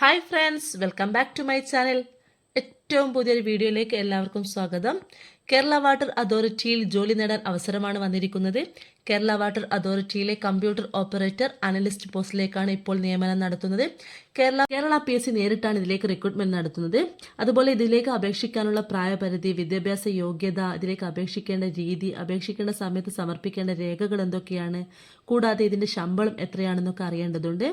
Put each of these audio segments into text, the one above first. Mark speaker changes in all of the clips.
Speaker 1: Hi friends, welcome back to my channel. ഏറ്റവും പുതിയൊരു വീഡിയോയിലേക്ക് എല്ലാവർക്കും സ്വാഗതം. കേരള വാട്ടർ അതോറിറ്റിയിൽ ജോലി നേടാൻ അവസരമാണ് വന്നിരിക്കുന്നത്. കേരള വാട്ടർ അതോറിറ്റിയിലെ കമ്പ്യൂട്ടർ ഓപ്പറേറ്റർ അനലിസ്റ്റ് പോസ്റ്റിലേക്കാണ് ഇപ്പോൾ നിയമനം നടത്തുന്നത്. കേരള PSC നേരിട്ടാണ് ഇതിലേക്ക് റിക്രൂട്ട്മെന്റ് നടത്തുന്നത്. അതുപോലെ ഇതിലേക്ക് അപേക്ഷിക്കാനുള്ള പ്രായപരിധി, വിദ്യാഭ്യാസ യോഗ്യത, ഇതിലേക്ക് അപേക്ഷിക്കേണ്ട രീതി, അപേക്ഷിക്കേണ്ട സമയത്ത് സമർപ്പിക്കേണ്ട രേഖകൾ എന്തൊക്കെയാണ്, കൂടാതെ ഇതിന്റെ ശമ്പളം എത്രയാണെന്നൊക്കെ അറിയേണ്ടതുണ്ട്.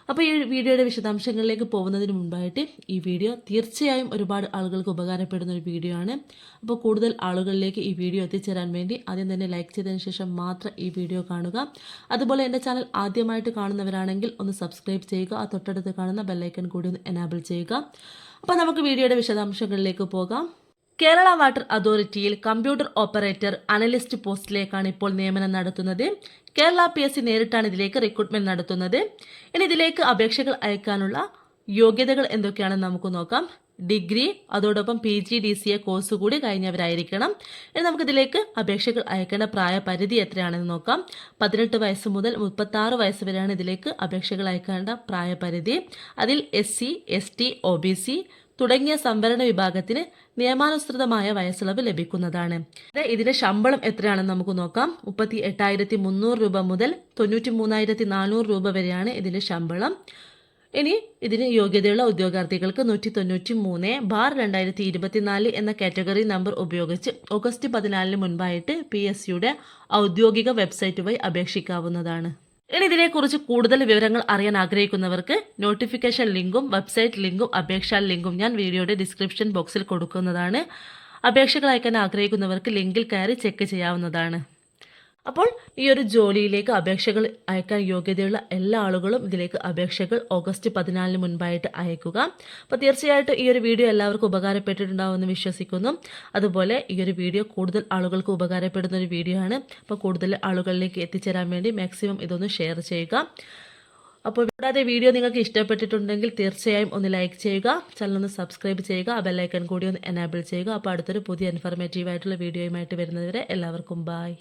Speaker 1: അപ്പോൾ ഈ വീഡിയോയുടെ വിശദാംശങ്ങളിലേക്ക് പോകുന്നതിന് മുൻപായിട്ട് ഈ വീഡിയോ തീർച്ചയായും ഒരുപാട് ആളുകൾക്ക് ഉപകാരപ്പെടുന്ന ഒരു വീഡിയോ ആണ്. അപ്പോൾ കൂടുതൽ ആളുകളിലേക്ക് ഈ വീഡിയോ എത്തിച്ചേരാൻ വേണ്ടി ആദ്യം തന്നെ ലൈക്ക് ചെയ്തതിന് ശേഷം മാത്രം ഈ വീഡിയോ കാണുക. അതുപോലെ എൻ്റെ ചാനൽ ആദ്യമായിട്ട് കാണുന്നവരാണെങ്കിൽ ഒന്ന് സബ്സ്ക്രൈബ് ചെയ്യുക. ആ തൊട്ടടുത്ത് കാണുന്ന ബെല്ലൈക്കൺ കൂടി ഒന്ന് എനാബിൾ ചെയ്യുക. അപ്പോൾ നമുക്ക് വീഡിയോയുടെ വിശദാംശങ്ങളിലേക്ക് പോകാം. കേരള വാട്ടർ അതോറിറ്റിയിൽ കമ്പ്യൂട്ടർ ഓപ്പറേറ്റർ അനലിസ്റ്റ് പോസ്റ്റിലേക്കാണ് ഇപ്പോൾ നിയമനം നടത്തുന്നത്. കേരള PSC നേരിട്ടാണ് ഇതിലേക്ക് റിക്രൂട്ട്മെന്റ് നടത്തുന്നത്. ഇനി ഇതിലേക്ക് അപേക്ഷകൾ അയക്കാനുള്ള യോഗ്യതകൾ എന്തൊക്കെയാണെന്ന് നമുക്ക് നോക്കാം. ഡിഗ്രി, അതോടൊപ്പം PGDCA കോഴ്സ് കൂടി കഴിഞ്ഞവരായിരിക്കണം. ഇനി നമുക്കിതിലേക്ക് അപേക്ഷകൾ അയക്കേണ്ട പ്രായപരിധി എത്രയാണെന്ന് നോക്കാം. 18 വയസ്സ് മുതൽ 36 വയസ്സ് വരെയാണ് ഇതിലേക്ക് അപേക്ഷകൾ അയക്കേണ്ട പ്രായപരിധി. അതിൽ SC, ST, OBC തുടങ്ങിയ സംവരണ വിഭാഗത്തിന് നിയമാനുസൃതമായ വയസ്സിളവ് ലഭിക്കുന്നതാണ്. ഇതിന്റെ ശമ്പളം എത്രയാണെന്ന് നമുക്ക് നോക്കാം. 38,300 രൂപ മുതൽ 93,400 രൂപ വരെയാണ് ഇതിന്റെ ശമ്പളം. ഇനി ഇതിന് യോഗ്യതയുള്ള ഉദ്യോഗാർത്ഥികൾക്ക് 193/2024 എന്ന കാറ്റഗറി നമ്പർ ഉപയോഗിച്ച് ഓഗസ്റ്റ് 14 മുൻപായിട്ട് PSCയുടെ ഔദ്യോഗിക വെബ്സൈറ്റ് വഴി അപേക്ഷിക്കാവുന്നതാണ്. ഇനി ഇതിനെക്കുറിച്ച് കൂടുതൽ വിവരങ്ങൾ അറിയാൻ ആഗ്രഹിക്കുന്നവർക്ക് നോട്ടിഫിക്കേഷൻ ലിങ്കും വെബ്സൈറ്റ് ലിങ്കും അപേക്ഷാ ലിങ്കും ഞാൻ വീഡിയോയുടെ ഡിസ്ക്രിപ്ഷൻ ബോക്സിൽ കൊടുക്കുന്നതാണ്. അപേക്ഷകൾ അയക്കാൻ ആഗ്രഹിക്കുന്നവർക്ക് ലിങ്കിൽ കയറി ചെക്ക് ചെയ്യാവുന്നതാണ്. അപ്പോൾ ഈ ഒരു ജോലിയിലേക്ക് അപേക്ഷകൾ അയക്കാൻ യോഗ്യതയുള്ള എല്ലാ ആളുകളും ഇതിലേക്ക് അപേക്ഷകൾ ഓഗസ്റ്റ് 14 മുൻപായിട്ട് അയക്കുക. അപ്പോൾ തീർച്ചയായിട്ടും ഈ ഒരു വീഡിയോ എല്ലാവർക്കും ഉപകാരപ്പെട്ടിട്ടുണ്ടാവുമെന്ന് വിശ്വസിക്കുന്നു. അതുപോലെ ഈ ഒരു വീഡിയോ കൂടുതൽ ആളുകൾക്ക് ഉപകാരപ്പെടുന്ന ഒരു വീഡിയോ ആണ്. അപ്പോൾ കൂടുതൽ ആളുകളിലേക്ക് എത്തിച്ചേരാൻ വേണ്ടി മാക്സിമം ഇതൊന്ന് ഷെയർ ചെയ്യുക. അപ്പോൾ കൂടാതെ വീഡിയോ നിങ്ങൾക്ക് ഇഷ്ടപ്പെട്ടിട്ടുണ്ടെങ്കിൽ തീർച്ചയായും ഒന്ന് ലൈക്ക് ചെയ്യുക, ചാനൽ ഒന്ന് സബ്സ്ക്രൈബ് ചെയ്യുക, ആ ബെല്ലൈക്കൺ കൂടി ഒന്ന് എനാബിൾ ചെയ്യുക. അപ്പോൾ അടുത്തൊരു പുതിയ ഇൻഫോർമേറ്റീവ് ആയിട്ടുള്ള വീഡിയോയുമായിട്ട് വരുന്നതുവരെ എല്ലാവർക്കും ബൈ.